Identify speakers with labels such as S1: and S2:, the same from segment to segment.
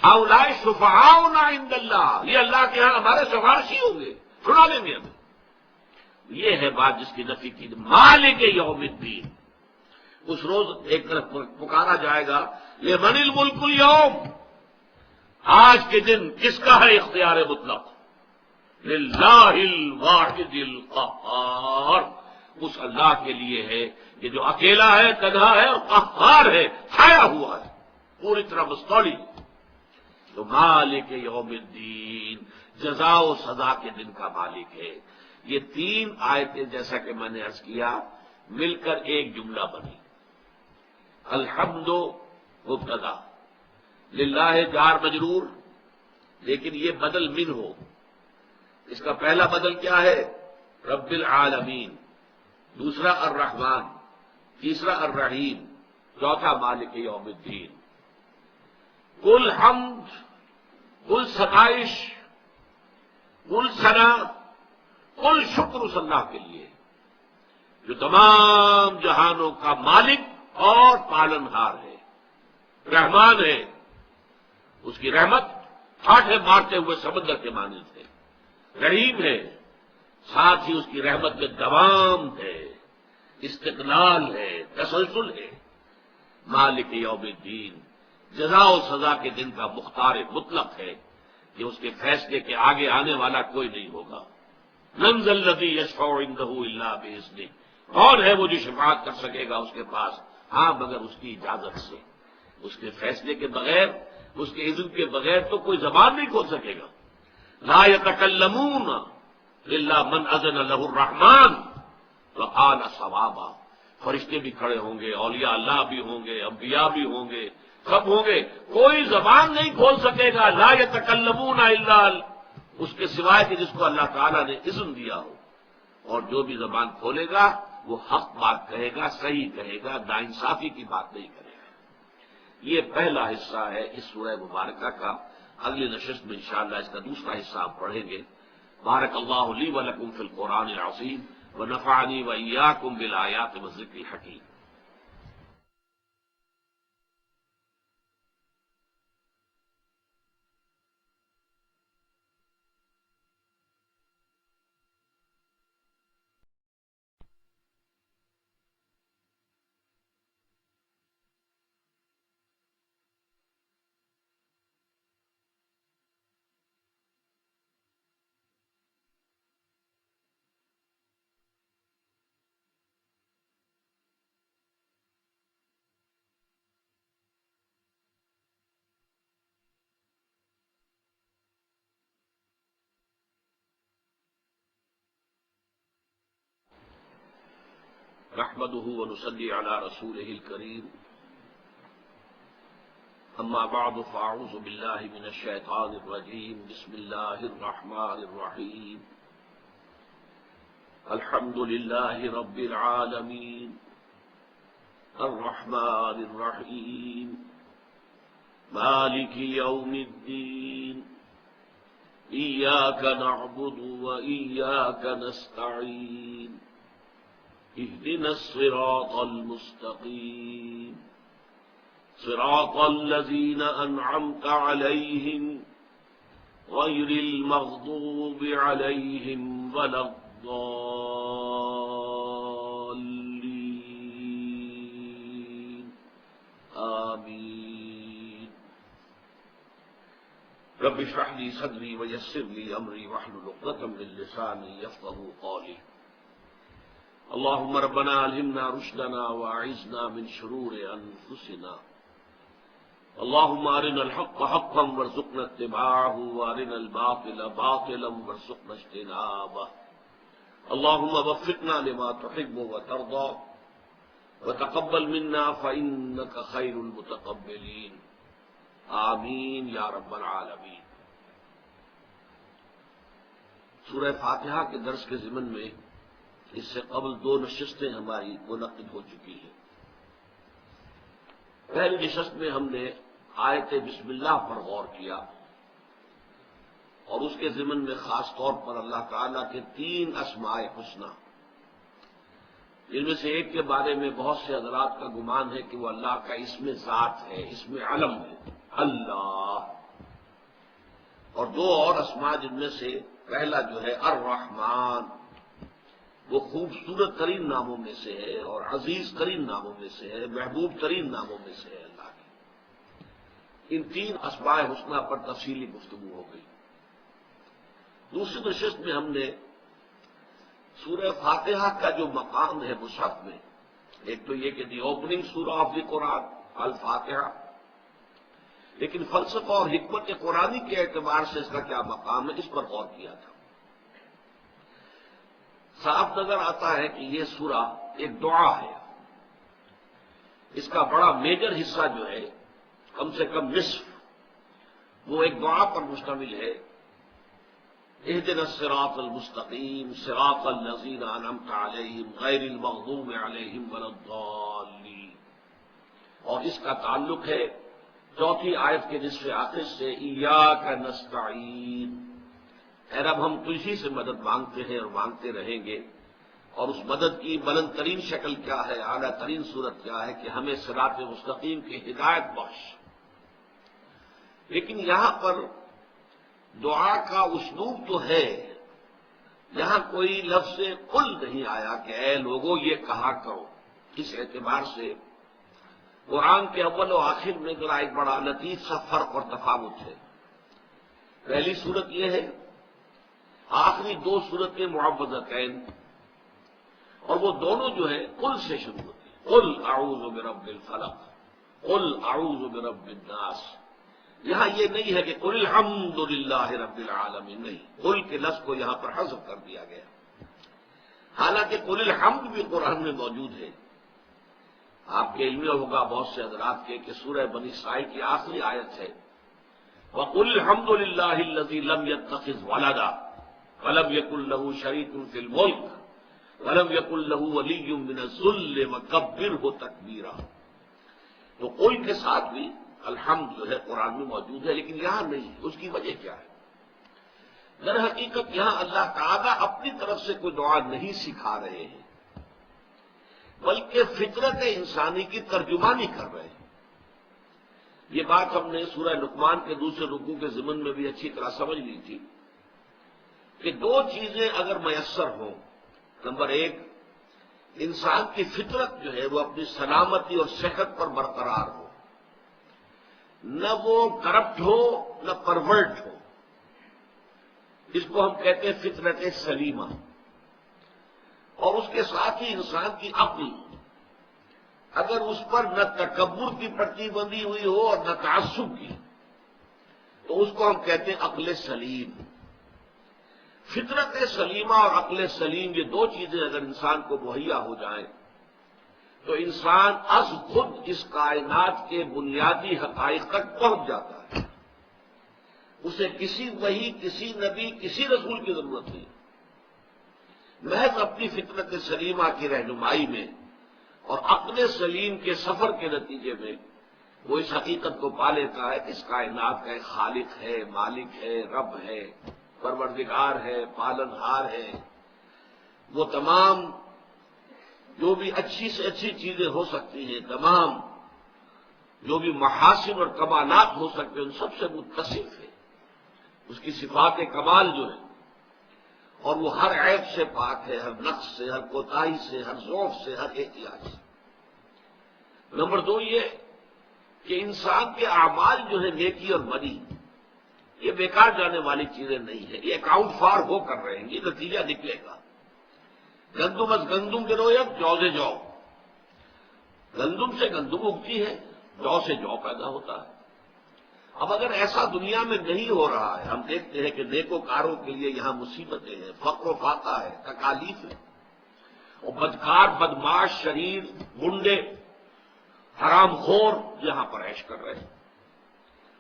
S1: ہؤلاء شفعاؤنا عند اللہ، یہ اللہ کے ہاں ہمارے سفارشی ہوں گے، سنا لیں گے ہمیں۔ یہ ہے بات جس کی نفی کی، مالک یوم الدین۔ اس روز ایک طرف پکارا جائے گا لمن الملک اليوم، آج کے دن کس کا ہے اختیار مطلق؟ للہ الواحد القہار، اس اللہ کے لیے ہے کہ جو اکیلا ہے، تنہا ہے اور قہار ہے، چھایا ہوا ہے، پوری طرح مستولی۔ تو مالک یوم الدین، جزا و سزا کے دن کا مالک ہے۔ یہ تین آیتیں جیسا کہ میں نے عرض کیا مل کر ایک جملہ بنی۔ الحمد مبتدا، للہ جار مجرور، لیکن یہ بدل من ہو۔ اس کا پہلا بدل کیا ہے؟ رب العالمین، دوسرا الرحمن، تیسرا الرحیم، چوتھا مالک یوم الدین۔ کل حمد، کل ستائش، کل ثنا، کل شکر اس اللہ کے لیے جو تمام جہانوں کا مالک اور پالنہار ہے، رحمان ہے۔ اس کی رحمت ٹھاٹھے مارتے ہوئے سمندر کے مانند ہے، رحیم ہے، ساتھ ہی اس کی رحمت میں دوام ہے، استقلال ہے، تسلسل ہے۔ مالک یوم الدین، جزا و سزا کے دن کا مختار مطلق ہے کہ اس کے فیصلے کے آگے آنے والا کوئی نہیں ہوگا۔ من ذا الذی یشفع عندہ الا باذنہ، کون ہے وہ جو شفاعت کر سکے گا اس کے پاس؟ ہاں مگر اس کی اجازت سے، اس کے فیصلے کے بغیر، اس کے اذن کے بغیر تو کوئی زبان نہیں کھول سکے گا۔ لا یتکلمون الا من اذن له الرحمن وقال صوابا، فرشتے بھی کھڑے ہوں گے، اولیاء اللہ بھی ہوں گے، انبیاء بھی ہوں گے، سب ہوں گے، کوئی زبان نہیں کھول سکے گا لا یتکلمون الا اس کے سوائے کہ جس کو اللہ تعالیٰ نے اذن دیا ہو، اور جو بھی زبان کھولے گا وہ حق بات کہے گا، صحیح کہے گا، ناانصافی کی بات نہیں کرے گا۔ یہ پہلا حصہ ہے اس سورہ مبارکہ کا۔ اگلی نشست میں انشاءاللہ اس کا دوسرا حصہ آپ پڑھیں گے۔ بارک اللہ لی ولکم فی القرآن العظیم ونفعنی وإیاکم بالآیات والذکر الحکیم۔ نحمده ونصلي على رسوله الكريم، اما بعد فاعوذ بالله من الشيطان الرجيم، بسم الله الرحمن الرحيم، الحمد لله رب العالمين، الرحمن الرحيم، مالك يوم الدين، إياك نعبد وإياك نستعين، اهدنا الصراط المستقيم، صراط الذين أنعمت عليهم غير المغضوب عليهم ولا الضالين، آمين۔ رب اشرح لي صدري ويسر لي أمري واحلل عقدة من لساني يفقهوا قولي۔ اللهم ربنا ألهمنا رشدنا وأعذنا من شرور أنفسنا، اللهم أرنا الحق حقا وارزقنا اتباعه وأرنا الباطل باطلا وارزقنا اجتنابه، اللهم وفقنا لما تحب وترضى وتقبل منا فإنك خير المتقبلين، آمین یا رب العالمین۔ سورہ فاتحہ کے درس کے ضمن میں اس سے قبل 2 نشستیں ہماری منعقد ہو چکی ہیں۔ پہلی نشست میں ہم نے آیت بسم اللہ پر غور کیا اور اس کے ضمن میں خاص طور پر اللہ تعالیٰ کے 3 اسماء حسنی، جن میں سے ایک کے بارے میں بہت سے حضرات کا گمان ہے کہ وہ اللہ کا اسم ذات ہے، اسم علم ہے، اللہ، اور دو اور اسماء جن میں سے پہلا جو ہے الرحمن، وہ خوبصورت ترین ناموں میں سے ہے اور عزیز ترین ناموں میں سے ہے، محبوب ترین ناموں میں سے ہے اللہ کی۔ ان تین اسماء حسنہ پر تفصیلی گفتگو ہو گئی۔ دوسری نشست میں ہم نے سورہ فاتحہ کا جو مقام ہے مصحف میں، ایک تو یہ کہ دی اوپننگ سورہ آف دی قرآن الفاتحہ، لیکن فلسفہ اور حکمت قرآنی کے اعتبار سے اس کا کیا مقام ہے، اس پر غور کیا تھا۔ صاف نظر آتا ہے کہ یہ سورہ ایک دعا ہے، اس کا بڑا میجر حصہ جو ہے، کم سے کم نصف، وہ ایک دعا پر مشتمل ہے۔ اہدنا الصراط المستقیم صراط الذین انعمت علیہم غیر المغضوب علیہم ولا الضالین، اور اس کا تعلق ہے چوتھی آیت کے نصف آخر سے ایاک نستعین، اے رب ہم تجھی سے مدد مانگتے ہیں اور مانگتے رہیں گے، اور اس مدد کی بلند ترین شکل کیا ہے، اعلیٰ ترین صورت کیا ہے کہ ہمیں صراط مستقیم کی ہدایت بخش۔ لیکن یہاں پر دعا کا اسلوب تو ہے، یہاں کوئی لفظ قل نہیں آیا کہ اے لوگوں یہ کہا کرو۔ اس اعتبار سے قرآن کے اول و آخر میں ذرا ایک بڑا لطیف سا فرق اور تفاوت ہے۔ پہلی صورت یہ ہے، آخری دو صورتیں معوذتین، اور وہ دونوں جو ہے قل سے شروع ہوتی ہیں، قل اعوذ برب الفلق، قل اعوذ برب الناس۔ یہاں یہ نہیں ہے کہ قل الحمد للہ رب العالمین، نہیں، قل کے لفظ کو یہاں پر حذف کر دیا گیا، حالانکہ قل الحمد بھی قرآن میں موجود ہے۔ آپ کے علم ہوگا بہت سے حضرات کے کہ سورہ بنی اسرائیل کی آخری آیت ہے وَقُلِ الْحَمْدُ لِلَّهِ الَّذِي لَمْ يَتَّخِذْ وَلَدًا وَلَمْ يَكُن لَّهُ شَرِيكٌ فِي الْمُلْكِ وَلَمْ يَكُن لَّهُ وَلِيٌّ مِّنَ الذُّلِّ وَكَبِّرْهُ تَكْبِيرًا۔ تو قل کے ساتھ بھی الحمد جو ہے قرآن میں موجود ہے، لیکن یہاں نہیں۔ اس کی وجہ کیا ہے؟ در حقیقت یہاں اللہ تعالیٰ اپنی طرف سے کوئی دعا نہیں سکھا رہے ہیں، بلکہ فطرت انسانی کی ترجمانی کر رہے ہیں۔ یہ بات ہم نے سورہ لقمان کے دوسرے رکوع کے ضمن میں بھی اچھی طرح سمجھ لی تھی کہ دو چیزیں اگر میسر ہوں، نمبر ایک، انسان کی فطرت جو ہے وہ اپنی سلامتی اور صحت پر برقرار ہو، نہ وہ کرپٹ ہو نہ پرورٹ ہو، اس کو ہم کہتے ہیں فطرت سلیمہ، اور اس کے ساتھ ہی انسان کی عقل، اگر اس پر نہ تکبر کی پٹی بندھی ہوئی ہو اور نہ تعصب کی، تو اس کو ہم کہتے ہیں عقل سلیم۔ فطرت سلیمہ اور عقل سلیم، یہ دو چیزیں اگر انسان کو مہیا ہو جائیں تو انسان از خود اس کائنات کے بنیادی حقائق تک پہنچ جاتا ہے، اسے کسی وحی، کسی نبی، کسی رسول کی ضرورت نہیں، محض اپنی فطرت سلیمہ کی رہنمائی میں اور عقل سلیم کے سفر کے نتیجے میں وہ اس حقیقت کو پا لیتا ہے کہ اس کائنات کا ایک خالق ہے، مالک ہے، رب ہے، پروردگار ہے، پالنہار ہے۔ وہ تمام جو بھی اچھی سے اچھی چیزیں ہو سکتی ہیں، تمام جو بھی محاسن اور کمالات ہو سکتے ہیں، ان سب سے متصف ہے، اس کی صفات کمال جو ہے، اور وہ ہر عیب سے پاک ہے، ہر نقص سے، ہر کوتاہی سے، ہر ضعف سے، ہر احتیاج سے۔ نمبر دو یہ کہ انسان کے اعمال جو ہے نیکی اور بدی، یہ بیکار جانے والی چیزیں نہیں ہیں، یہ اکاؤنٹ فار ہو کر رہے ہیں، یہ نتیجہ نکلے گا۔ گندم از گندم گرویت جو سے جو، گندم سے گندم اگتی ہے، جو سے جو پیدا ہوتا ہے۔ اب اگر ایسا دنیا میں نہیں ہو رہا ہے، ہم دیکھتے ہیں کہ نیکوکاروں کے لیے یہاں مصیبتیں ہیں، فقر و فاقہ ہے، تکالیف ہے، اور بدکار، بدماش، شریر، گنڈے، حرام خور یہاں پر عیش کر رہے ہیں،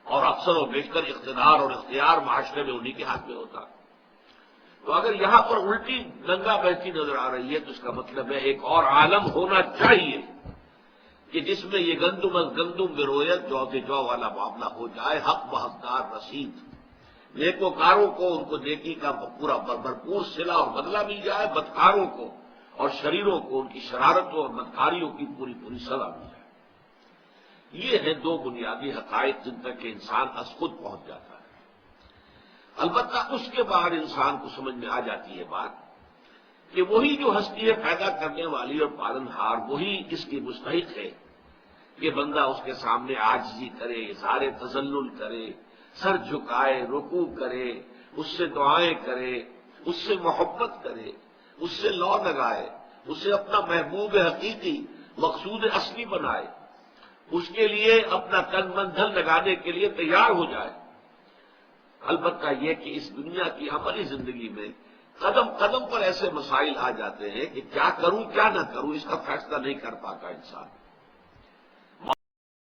S1: اور اکثر و بیشتر اقتدار اور اختیار معاشرے میں انہی کے ہاتھ میں ہوتا ہے۔ تو اگر یہاں پر الٹی گنگا بہتی نظر آ رہی ہے تو اس کا مطلب ہے ایک اور عالم ہونا چاہیے کہ جس میں یہ گندم از گندم برویت جو سے جو والا معاملہ ہو جائے، حق بحقدار رسید، نیکوکاروں کو ان کو نیکی کا پورا بھرپور صلہ اور بدلہ مل جائے، بدکاروں کو اور شریروں کو ان کی شرارتوں اور بدکاریوں کی پوری پوری سزا مل جائے۔ یہ ہیں دو بنیادی حقائق جن تک کہ انسان از خود پہنچ جاتا ہے۔ البتہ اس کے بعد انسان کو سمجھ میں آ جاتی ہے بات کہ وہی جو ہستی ہے پیدا کرنے والی اور پالنہار، وہی اس کی مستحق ہے کہ بندہ اس کے سامنے عاجزی کرے، اظہار تذلل کرے، سر جھکائے، رکوع کرے، اس سے دعائیں کرے، اس سے محبت کرے، اس سے لو لگائے، اسے اپنا محبوب حقیقی مقصود اصلی بنائے، اس کے لیے اپنا تن من دھن لگانے کے لیے تیار ہو جائے۔ البتہ یہ کہ اس دنیا کی عملی زندگی میں قدم قدم پر ایسے مسائل آ جاتے ہیں کہ کیا کروں کیا نہ کروں، اس کا فیصلہ نہیں کر پاتا انسان۔